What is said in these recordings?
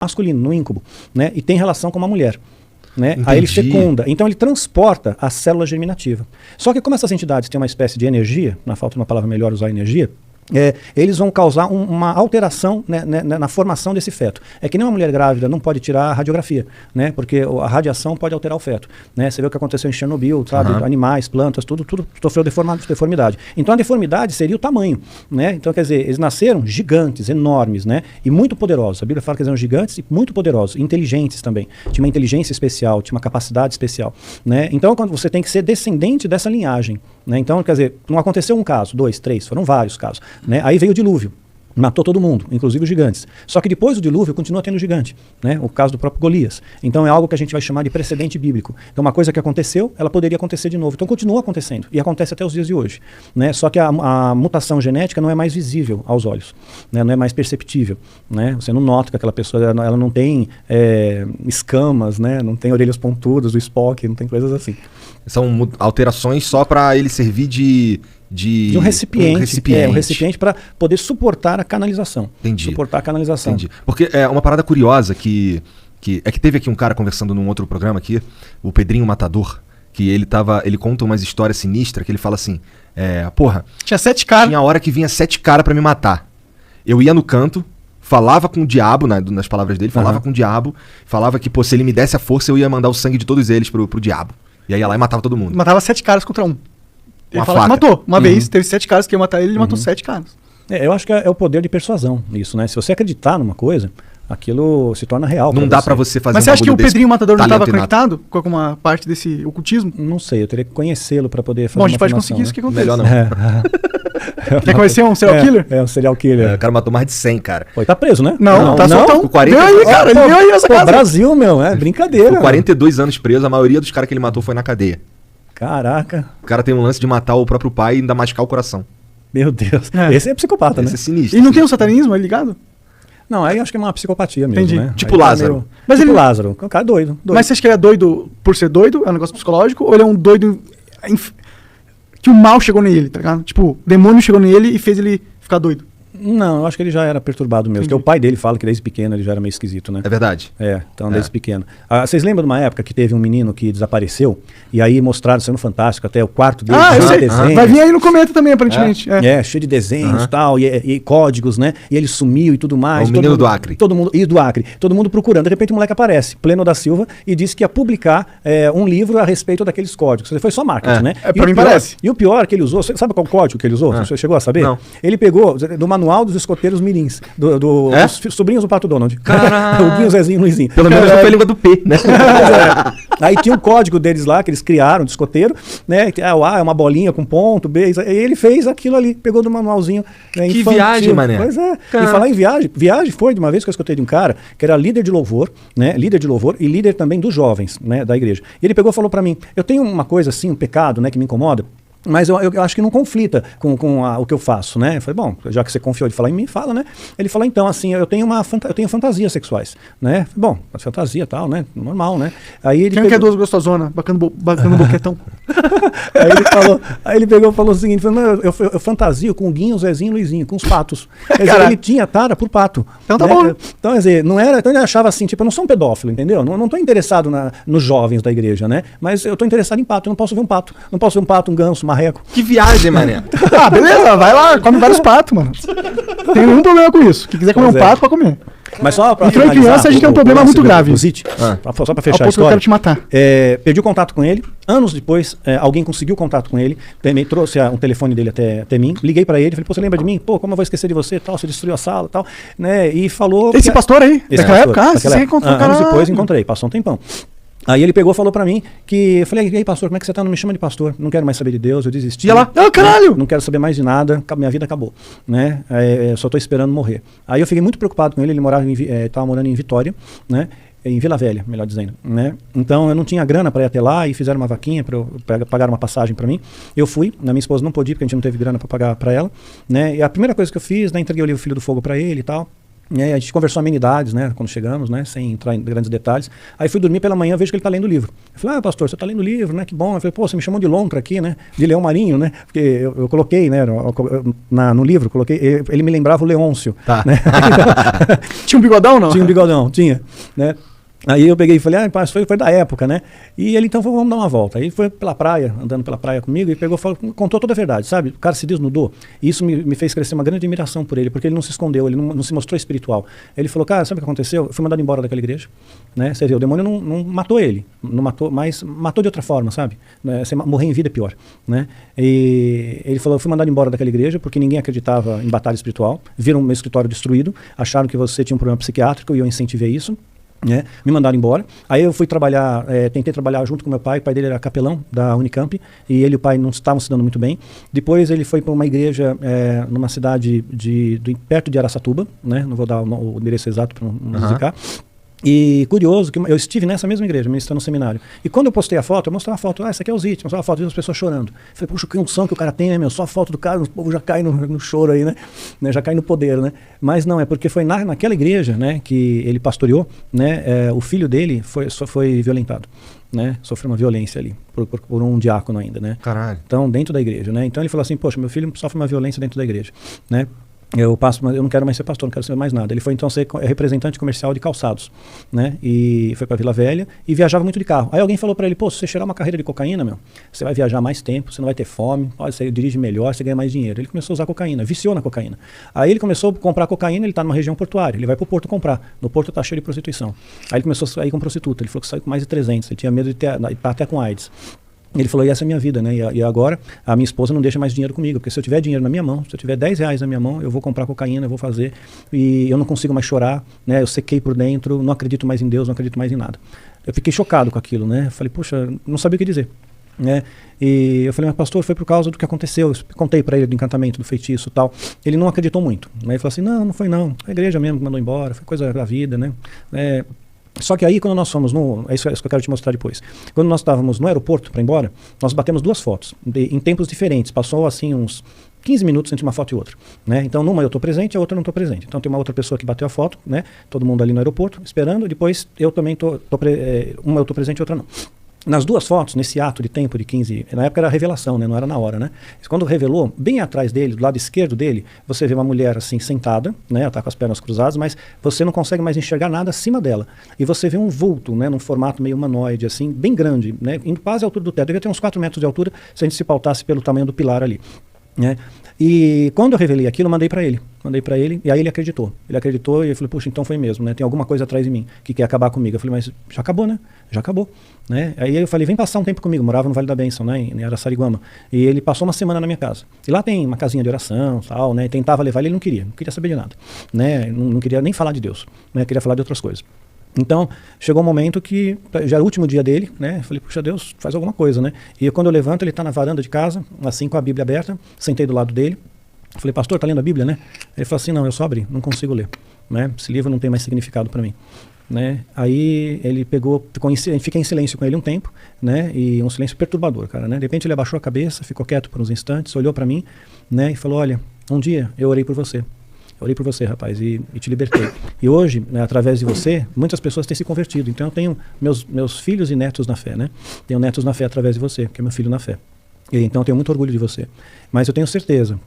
masculino, no íncubo, né? E tem relação com uma mulher. Né? Aí ele fecunda, então ele transporta a célula germinativa. Só que como essas entidades têm uma espécie de energia, na falta de uma palavra melhor usar energia, eles vão causar uma alteração, né, na formação desse feto. É que nem uma mulher grávida não pode tirar a radiografia, né, porque a radiação pode alterar o feto. Né? Você vê o que aconteceu em Chernobyl, sabe? Animais, plantas, tudo sofreu deformidade. Então a deformidade seria o tamanho. Né? Então, quer dizer, eles nasceram gigantes, enormes, né, e muito poderosos. A Bíblia fala que eles eram gigantes e muito poderosos, inteligentes também. Tinha uma inteligência especial, tinha uma capacidade especial. Né? Então, quando você tem que ser descendente dessa linhagem. Né? Então, quer dizer, não aconteceu um caso, 2, 3, foram vários casos. Né? Aí veio o dilúvio, matou todo mundo, inclusive os gigantes. Só que depois do dilúvio continua tendo gigante, né? O caso do próprio Golias. Então é algo que a gente vai chamar de precedente bíblico. Então uma coisa que aconteceu, ela poderia acontecer de novo. Então continua acontecendo e acontece até os dias de hoje. Né? Só que a mutação genética não é mais visível aos olhos, né? Não é mais perceptível. Né? Você não nota que aquela pessoa ela não tem escamas, né? Não tem orelhas pontudas, o Spock, não tem coisas assim. São alterações só para ele servir de um recipiente. Um recipiente para poder suportar a canalização. Entendi. Suportar a canalização. Entendi. Porque é uma parada curiosa que teve aqui um cara conversando num outro programa aqui, o Pedrinho Matador, que ele conta umas histórias sinistras, que ele fala assim, porra... Tinha 7 caras. Tinha hora que vinha 7 caras pra me matar. Eu ia no canto, falava com o diabo, nas palavras dele, falava com o diabo, falava que, pô, se ele me desse a força, eu ia mandar o sangue de todos eles pro diabo. E aí ia lá e matava todo mundo. Matava 7 caras contra um. Ele fala que matou. Uma vez, teve 7 caras que iam matar ele, ele matou 7 caras. Eu acho que é o poder de persuasão isso, né? Se você acreditar numa coisa, aquilo se torna real. Não dá pra você fazer. Mas você acha que o Pedrinho Matador não estava conectado com alguma parte desse ocultismo? Não sei, eu teria que conhecê-lo pra poder fazer. Bom, a gente pode conseguir isso que acontece. Melhor não. Quer conhecer um serial killer? Um serial killer. O cara matou mais de 100, cara. Pô, tá preso, né? Não, tá soltão. Com 40... Deu aí, cara. Ele deu aí essa casa. Brasil, meu, brincadeira. Com 42 anos preso, a maioria dos caras que ele matou foi na cadeia. Caraca. O cara tem um lance de matar o próprio pai e ainda machucar o coração. Meu Deus. Esse é psicopata, né? Esse é sinistro. E não tem um satanismo aí ligado? Não, aí acho que é uma psicopatia mesmo, Entendi. né? Tipo Lázaro. Mas tipo Lázaro, é um cara doido. Mas você acha que ele é doido por ser doido? É um negócio psicológico? Ou ele é um doido que o mal chegou nele, tá ligado? Tipo, o demônio chegou nele e fez ele ficar doido. Não, eu acho que ele já era perturbado mesmo. Porque o pai dele fala que desde pequeno ele já era meio esquisito, né? É verdade. Então desde pequeno. Vocês lembram de uma época que teve um menino que desapareceu? E aí mostraram, sendo fantástico, até o quarto dele. Eu sei. Vai vir aí no cometa também, aparentemente. Cheio de desenhos e tal, e códigos, né? E ele sumiu e tudo mais. O menino do Acre. Do Acre. Todo mundo procurando. De repente o moleque aparece, Pleno da Silva, e disse que ia publicar um livro a respeito daqueles códigos. Foi só marketing, né? Pra mim parece. E o pior que ele usou, sabe qual código que ele usou? Você chegou a saber? Não. Ele pegou do manual dos escoteiros mirins, dos sobrinhos do Pato Donald. O Guinho, Zezinho e Luizinho. Pelo menos não foi a língua do P, né? Aí tinha um código deles lá, que eles criaram, de escoteiro, né? O A é uma bolinha com ponto, B, e ele fez aquilo ali, pegou do manualzinho. Né, que infantil. viagem, mané. Pois é. E falar em viagem foi de uma vez que eu escutei de um cara que era líder de louvor, né? Líder de louvor e líder também dos jovens, né? Da igreja. E ele pegou e falou pra mim, eu tenho uma coisa assim, um pecado, né? Que me incomoda. Mas eu acho que não conflita com o que eu faço, né? Eu falei, bom, já que você confiou de falar em mim, fala, né? Ele falou, então, assim, eu tenho fantasias sexuais, né? Bom, fantasia e tal, né? Normal, né? Aí ele Quem quer 2 gostosona, bacana no boquetão? Aí ele pegou e falou o seguinte, falou, não, eu fantasio com o Guinho, Zezinho e Luizinho, com os patos. Quer dizer, ele tinha tara por pato. Então tá bom. Então, quer dizer, não era, então ele achava assim, tipo, eu não sou um pedófilo, entendeu? Não tô interessado nos jovens da igreja, né? Mas eu tô interessado em pato, eu não posso ver um pato. Não posso ver um pato, um ganso, marreco. Que viagem, mané. Beleza, vai lá, come vários patos, mano. Tem nenhum problema com isso. Quem quiser comer um pato, pode comer. Mas só pra finalizar, criança a gente tem um problema muito grave. Só pra fechar a história. Eu quero te matar. Perdi o contato com ele. Anos depois, alguém conseguiu contato com ele. Também trouxe um telefone dele até mim. Liguei pra ele. Falei, pô, você lembra de mim? Pô, como eu vou esquecer de você? Tal, você destruiu a sala e tal. Né? E falou... Esse pastor aí? Daquela época? Você encontrou, anos depois encontrei. Passou um tempão. Aí ele pegou e falou pra mim que... Eu falei, e aí, pastor, como é que você tá? Não me chama de pastor. Não quero mais saber de Deus, eu desisti. E ela, caralho! Não quero saber mais de nada, minha vida acabou. Né? Só tô esperando morrer. Aí eu fiquei muito preocupado com ele, ele tava morando em Vitória, né? Em Vila Velha, melhor dizendo, né? Então eu não tinha grana para ir até lá e fizeram uma vaquinha para pagar uma passagem para mim. Eu fui, minha esposa não podia porque a gente não teve grana para pagar para ela, né? E a primeira coisa que eu fiz, né, entreguei o livro Filho do Fogo para ele e tal. A gente conversou amenidades, né, quando chegamos, né, sem entrar em grandes detalhes. Aí fui dormir pela manhã, vejo que ele está lendo o livro. Eu falei, pastor, você está lendo o livro, né, que bom. Eu falei, pô, você me chamou de lontra aqui, né, de leão marinho, né, porque eu coloquei, né, no livro, coloquei, ele me lembrava o Leôncio. Tá. Né? Tinha um bigodão, não? Tinha um bigodão, tinha, né. Aí eu peguei e falei, foi da época, né? E ele então falou, vamos dar uma volta. Aí ele foi pela praia, andando pela praia comigo, e pegou, contou toda a verdade, sabe? O cara se desnudou. E isso me fez crescer uma grande admiração por ele, porque ele não se escondeu, ele não se mostrou espiritual. Ele falou, cara, sabe o que aconteceu? Eu fui mandado embora daquela igreja, né? Você vê, o demônio não matou ele, não matou, mas matou de outra forma, sabe? Você morrer em vida é pior, né? E ele falou, eu fui mandado embora daquela igreja porque ninguém acreditava em batalha espiritual, viram meu escritório destruído, acharam que você tinha um problema psiquiátrico e eu incentivei isso. Me mandaram embora. Aí eu fui trabalhar, tentei trabalhar junto com meu pai. O pai dele era capelão da Unicamp e ele e o pai não estavam se dando muito bem. Depois ele foi para uma igreja numa cidade perto de Araçatuba, né? Não vou dar o endereço exato para não zicar. E curioso que eu estive nessa mesma igreja, ministrando no seminário. E quando eu postei a foto, eu mostrava a foto, essa aqui é o Zit, mostrava a foto, vi as pessoas chorando. Falei, puxa, que unção que o cara tem, né, meu? Só a foto do cara, o povo já cai no choro aí, né? Já cai no poder, né? Mas não, é porque foi naquela igreja, né, que ele pastoreou, né, o filho dele foi violentado, né? Sofreu uma violência ali, por um diácono ainda, né? Caralho. Então, dentro da igreja, né? Então ele falou assim, poxa, meu filho sofre uma violência dentro da igreja, né? Eu não quero mais ser pastor, não quero ser mais nada. Ele foi então ser representante comercial de calçados, né? E foi para Vila Velha e viajava muito de carro. Aí alguém falou para ele, pô, se você cheirar uma carreira de cocaína, meu, você vai viajar mais tempo, você não vai ter fome, você dirige melhor, você ganha mais dinheiro. Ele começou a usar cocaína, viciou na cocaína. Aí ele começou a comprar cocaína, ele está numa região portuária, ele vai para o Porto comprar. No Porto tá cheio de prostituição. Aí ele começou a sair com prostituta, ele falou que saiu com mais de 300, ele tinha medo de estar até com AIDS. Ele falou, e essa é a minha vida, né? E agora a minha esposa não deixa mais dinheiro comigo, porque se eu tiver dinheiro na minha mão, se eu tiver 10 reais na minha mão, eu vou comprar cocaína, eu vou fazer, e eu não consigo mais chorar, né? Eu sequei por dentro, não acredito mais em Deus, não acredito mais em nada. Eu fiquei chocado com aquilo, né? Eu falei, puxa, não sabia o que dizer, né? E eu falei, mas pastor, foi por causa do que aconteceu. Eu contei para ele do encantamento, do feitiço e tal. Ele não acreditou muito, né? Ele falou assim, não foi não, a igreja mesmo que mandou embora, foi coisa da vida, né? Só que aí, quando nós fomos é isso que eu quero te mostrar depois. Quando nós estávamos no aeroporto para ir embora, nós batemos 2 fotos, em tempos diferentes. Passou assim uns 15 minutos entre uma foto e outra, né? Então, numa eu estou presente, a outra eu não estou presente. Então, tem uma outra pessoa que bateu a foto, né? Todo mundo ali no aeroporto, esperando. Depois, eu também uma eu estou presente e outra não. Nas 2 fotos, nesse ato de tempo de 15, na época era a revelação, né? Não era na hora, né? Quando revelou, bem atrás dele, do lado esquerdo dele, você vê uma mulher assim sentada, né? Ela está com as pernas cruzadas, mas você não consegue mais enxergar nada acima dela. E você vê um vulto, né? Num formato meio humanoide, assim, bem grande, né? Em quase a altura do teto. Devia ter uns 4 metros de altura se a gente se pautasse pelo tamanho do pilar ali, né? E quando eu revelei aquilo, eu mandei para ele, e aí ele acreditou. Ele acreditou e eu falei, puxa, então foi mesmo, né? Tem alguma coisa atrás de mim que quer acabar comigo. Eu falei, mas já acabou, né? Já acabou, né? Aí eu falei, vem passar um tempo comigo. Eu morava no Vale da Bênção, né? Em Araçariguama. E ele passou uma semana na minha casa. E lá tem uma casinha de oração, tal, né? Tentava levar ele, não queria saber de nada, né? Não queria nem falar de Deus, né? Queria falar de outras coisas. Então, chegou um momento que já era o último dia dele, né? Eu falei, puxa, Deus, faz alguma coisa, né? E quando eu levanto, ele está na varanda de casa, assim, com a Bíblia aberta, sentei do lado dele. Falei, pastor, tá lendo a Bíblia, né? Ele falou assim, não, eu só abri, não consigo ler, né? Esse livro não tem mais significado para mim, né? Aí ele fiquei em silêncio com ele um tempo, né? E um silêncio perturbador, cara, né? De repente ele abaixou a cabeça, ficou quieto por uns instantes, olhou para mim, né? E falou, olha, um dia eu orei por você. Eu orei por você, rapaz, e te libertei. E hoje, né, através de você, muitas pessoas têm se convertido. Então eu tenho meus filhos e netos na fé, né? Tenho netos na fé através de você, que é meu filho na fé. E então eu tenho muito orgulho de você. Mas eu tenho certeza,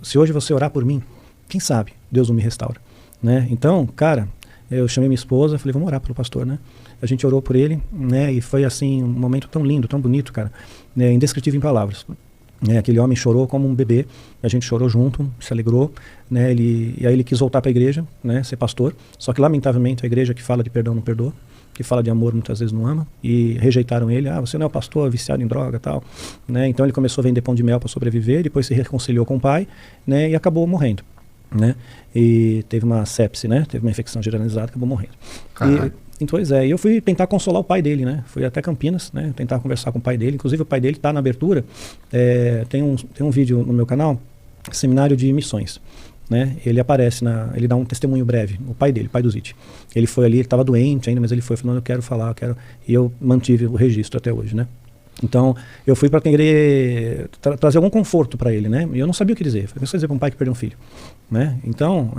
se hoje você orar por mim, quem sabe Deus não me restaura, né? Então, cara, eu chamei minha esposa, falei, vamos orar pelo pastor, né? A gente orou por ele, né? E foi assim, um momento tão lindo, tão bonito, cara, né? Indescritível em palavras. Aquele homem chorou como um bebê, a gente chorou junto, se alegrou, né? E aí ele quis voltar para a igreja, né? Ser pastor, só que lamentavelmente a igreja que fala de perdão não perdoa, que fala de amor muitas vezes não ama, e rejeitaram ele, você não é o pastor, viciado em droga e tal, né? Então ele começou a vender pão de mel para sobreviver, depois se reconciliou com o pai, né? E acabou morrendo, né? E teve uma sepse, né? Teve uma infecção generalizada, acabou morrendo. Pois é, e eu fui tentar consolar o pai dele, né? Fui até Campinas, né? Tentar conversar com o pai dele, inclusive o pai dele está na abertura, tem um vídeo no meu canal, Seminário de Missões, né? Ele aparece, ele dá um testemunho breve, o pai dele, pai do Zit. Ele foi ali, ele estava doente ainda, mas ele foi falando, eu quero falar, e eu mantive o registro até hoje, né? Então, eu fui para querer trazer algum conforto para ele, né? E eu não sabia o que dizer. Falei, o que você dizer para um pai que perdeu um filho, né? Então,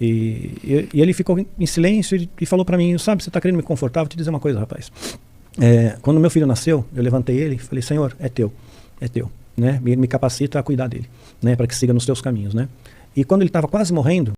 E ele ficou em silêncio e falou para mim, sabe, você está querendo me confortar? Vou te dizer uma coisa, rapaz. Quando meu filho nasceu, eu levantei ele e falei, Senhor, é teu, né? Me capacita a cuidar dele, né? Para que siga nos teus caminhos, né? E quando ele estava quase morrendo,